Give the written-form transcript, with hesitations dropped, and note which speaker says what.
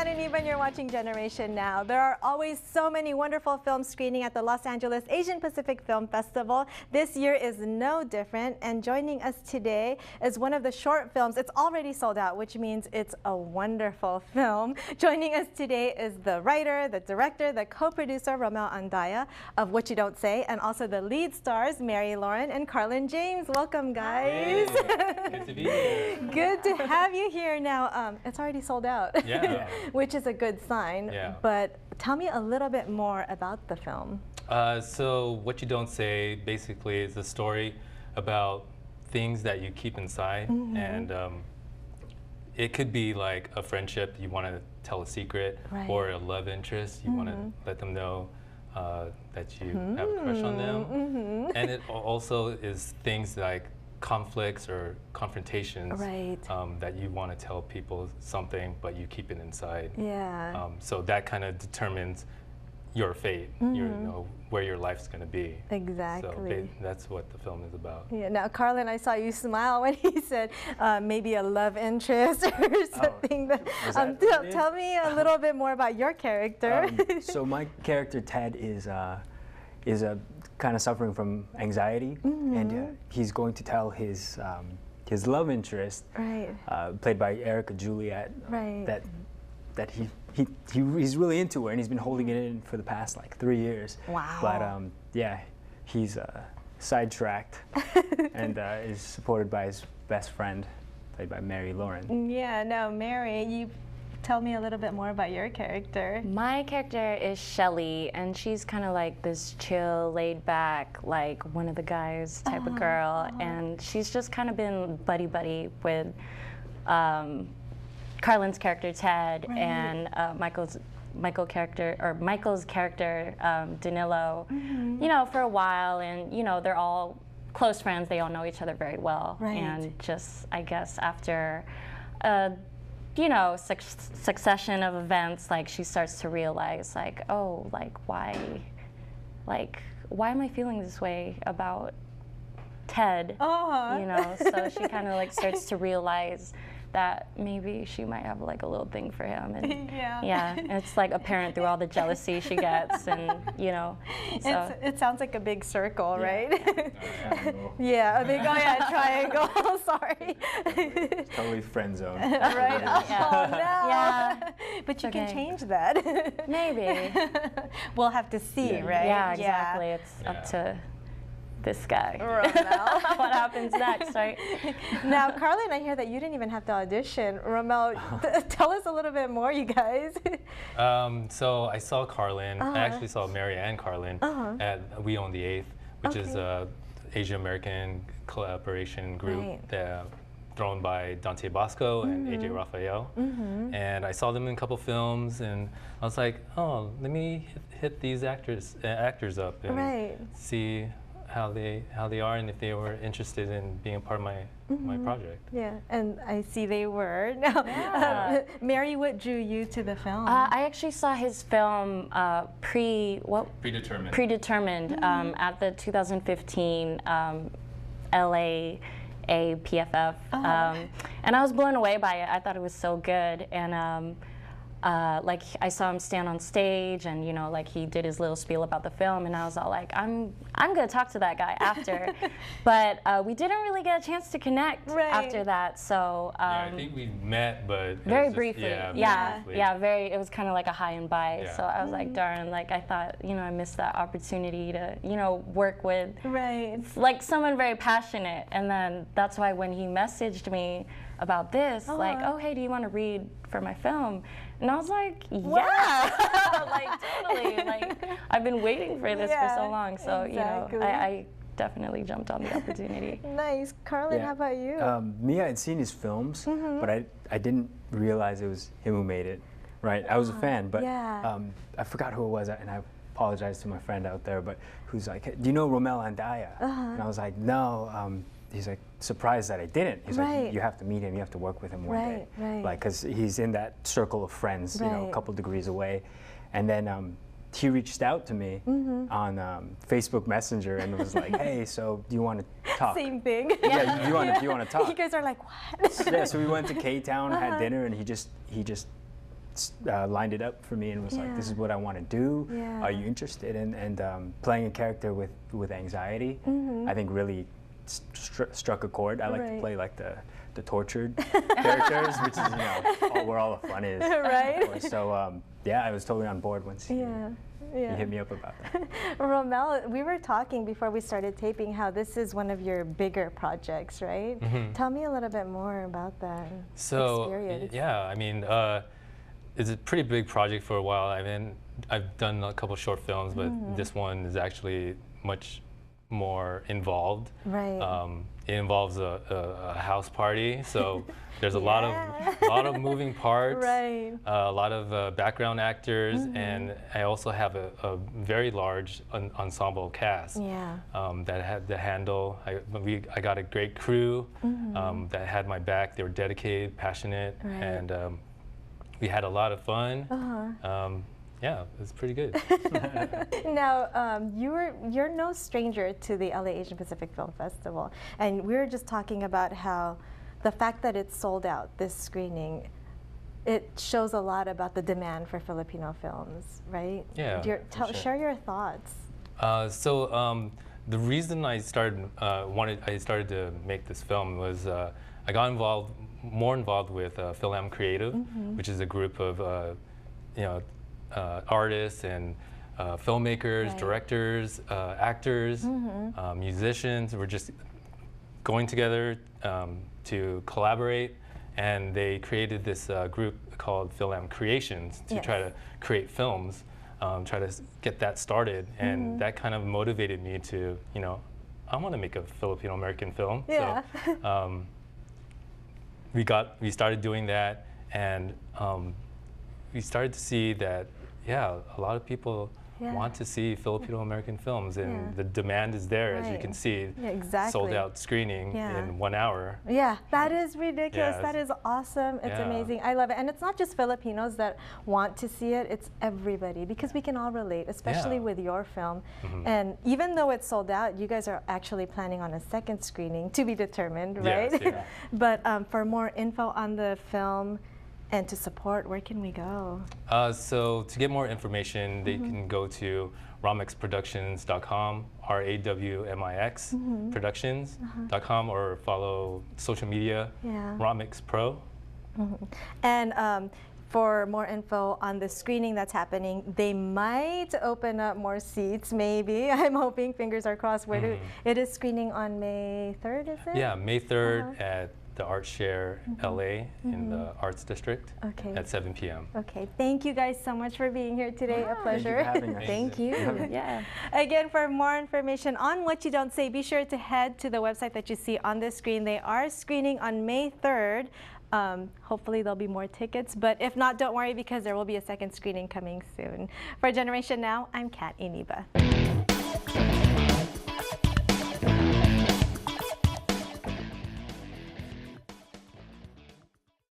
Speaker 1: on Iniba and you're watching Generation Now. There are always so many wonderful films screening at the Los Angeles Asian Pacific Film Festival. This year is no different, and joining us today is one of the short films. It's already sold out, which means it's a wonderful film. Joining us today is the writer, the director, the co-producer, Rommel Andaya of What You Don't Say, and also the lead stars, Mary Lauren and Carlin James. Welcome, guys.
Speaker 2: Hey, good to be here.
Speaker 1: Good to have you here. Now, it's already sold out.
Speaker 2: Yeah.
Speaker 1: Which is a good sign.
Speaker 2: Yeah.
Speaker 1: But tell me a little bit more about the film.
Speaker 2: So What You Don't Say basically is a story about things that you keep inside, and it could be like a friendship, you want to tell a secret, or a love interest, you want to let them know that you have a crush on them. And it also is things like conflicts or confrontations that you want to tell people something, but you keep it inside.
Speaker 1: Yeah.
Speaker 2: So that kind of determines your fate, you know, where your life's going to be.
Speaker 1: Exactly.
Speaker 2: So that's what the film is about.
Speaker 1: Yeah. Now, Carlin, I saw you smile when he said maybe a love interest or something. Tell me a little bit more about your character.
Speaker 3: So my character Ted is a kind of suffering from anxiety, and he's going to tell his love interest, played by Erica Juliet, that he's really into her, and he's been holding it in for the past like 3 years.
Speaker 1: Wow.
Speaker 3: But yeah, he's sidetracked and is supported by his best friend, played by Mary Lauren.
Speaker 1: Yeah. No, Mary, you tell me a little bit more about your character.
Speaker 4: My character is Shelley, and she's kind of like this chill, laid back, like one of the guys type of girl, and she's just kind of been buddy-buddy with Carlin's character Ted and Michael's character Danilo, you know, for a while, and you know, they're all close friends. They all know each other very well, and just I guess after you know, succession of events, like she starts to realize, like, oh, like why am I feeling this way about Ted? You know, so she kind of like starts to realize that maybe she might have like a little thing for him, and and it's like apparent through all the jealousy she gets, and you know, so.
Speaker 1: It sounds like a big circle, right? Yeah, a big triangle. Sorry.
Speaker 3: Totally friend zone.
Speaker 1: Right. Oh no. Yeah. But you can change that.
Speaker 4: Maybe.
Speaker 1: We'll have to see, right?
Speaker 4: Yeah, exactly. It's up to this guy.
Speaker 1: Rommel.
Speaker 4: What happens next, right?
Speaker 1: Now, Carlin, I hear that you didn't even have to audition. Rommel, tell us a little bit more, you guys.
Speaker 2: So I saw Carlin. I actually saw Mary and Carlin at We Own the Eighth, which is a Asian American collaboration group that thrown by Dante Bosco and AJ Raphael. And I saw them in a couple films, and I was like, oh, let me hit these actors up and see how they are, and if they were interested in being a part of my project.
Speaker 1: Yeah, and I see they were. Now, Mary, what drew you to the film?
Speaker 4: I actually saw his film Predetermined at the 2015 LA PFF, and I was blown away by it. I thought it was so good, and like I saw him stand on stage, and you know, like he did his little spiel about the film, and I was all like, I'm gonna talk to that guy after, but we didn't really get a chance to connect after that. So
Speaker 2: I think we met, but
Speaker 4: very briefly.
Speaker 2: Very.
Speaker 4: It was kind of like a high and by. So I was like, darn, like I thought, you know, I missed that opportunity to, you know, work with like someone very passionate, and then that's why when he messaged me about this, like, oh hey, do you want to read for my film? And I was like, yeah, like totally. Like I've been waiting for this for so long, so you know, I definitely jumped on the opportunity.
Speaker 1: Nice, Carlin. How about you?
Speaker 3: Me, I had seen his films, but I didn't realize it was him who made it. Right, I was a fan, but I forgot who it was, and I apologize to my friend out there, but who's like, hey, do you know Rommel Andaya? And I was like, no. He's like surprised that I didn't. He's like, you have to meet him. You have to work with him one day. Like, because he's in that circle of friends, you know, a couple degrees away. And then he reached out to me on Facebook Messenger and was like, hey, so do you want to talk?
Speaker 1: Same thing.
Speaker 3: Yeah, do you want to talk?
Speaker 1: You guys are like, what?
Speaker 3: Yeah, so we went to K-Town, had dinner, and he just lined it up for me and was like, this is what I want to do.
Speaker 1: Yeah.
Speaker 3: Are you interested? And playing a character with anxiety, I think really struck a chord. I like to play like the tortured characters, which is where all the fun is.
Speaker 1: Right.
Speaker 3: So yeah, I was totally on board once he hit me up about that.
Speaker 1: Romel, we were talking before we started taping how this is one of your bigger projects, right? Tell me a little bit more about that experience.
Speaker 2: Yeah, I mean, it's a pretty big project for a while. I mean, I've done a couple short films, but this one is actually much more involved.
Speaker 1: Right.
Speaker 2: It involves a house party, so there's a lot of moving parts,
Speaker 1: right.
Speaker 2: A lot of background actors, and I also have a very large ensemble cast that had to handle. I got a great crew that had my back. They were dedicated, passionate, and we had a lot of fun. Yeah, it was pretty good.
Speaker 1: Now, you're no stranger to the LA Asian Pacific Film Festival, and we were just talking about how the fact that it's sold out, this screening, it shows a lot about the demand for Filipino films, right?
Speaker 2: Yeah.
Speaker 1: Share your thoughts.
Speaker 2: The reason I started to make this film was I got more involved with Film Creative, which is a group of artists and filmmakers, directors, actors, musicians. We're just going together to collaborate, and they created this group called Film Creations to try to create films, try to get that started, and that kind of motivated me to, I want to make a Filipino-American film.
Speaker 1: Yeah.
Speaker 2: So we started doing that, and we started to see that, a lot of people want to see Filipino-American films, and the demand is there, as you can see.
Speaker 1: Yeah, exactly.
Speaker 2: Sold out screening in 1 hour.
Speaker 1: Yeah, that is ridiculous.
Speaker 2: Yeah,
Speaker 1: that is awesome. It's amazing. I love it. And it's not just Filipinos that want to see it, it's everybody, because we can all relate, especially with your film. And even though it's sold out, you guys are actually planning on a second screening, to be determined, right?
Speaker 2: Yes, yeah.
Speaker 1: But for more info on the film, and to support, where can we go?
Speaker 2: So to get more information, they can go to rawmixproductions.com, RAWMIX productions.com, or follow social media, RAWMIX Pro.
Speaker 1: And for more info on the screening that's happening, they might open up more seats, maybe. I'm hoping, fingers are crossed. It is screening on May 3rd, is it?
Speaker 2: Yeah, May 3rd at the Art Share LA in the Arts District at 7 p.m.
Speaker 1: Okay, thank you guys so much for being here today. A pleasure.
Speaker 3: Thank you for having us.
Speaker 1: Thank you. Yeah. Again, for more information on What You Don't Say, be sure to head to the website that you see on the screen. They are screening on May 3rd. Hopefully there'll be more tickets, but if not, don't worry, because there will be a second screening coming soon. For Generation Now, I'm Kat Iniba.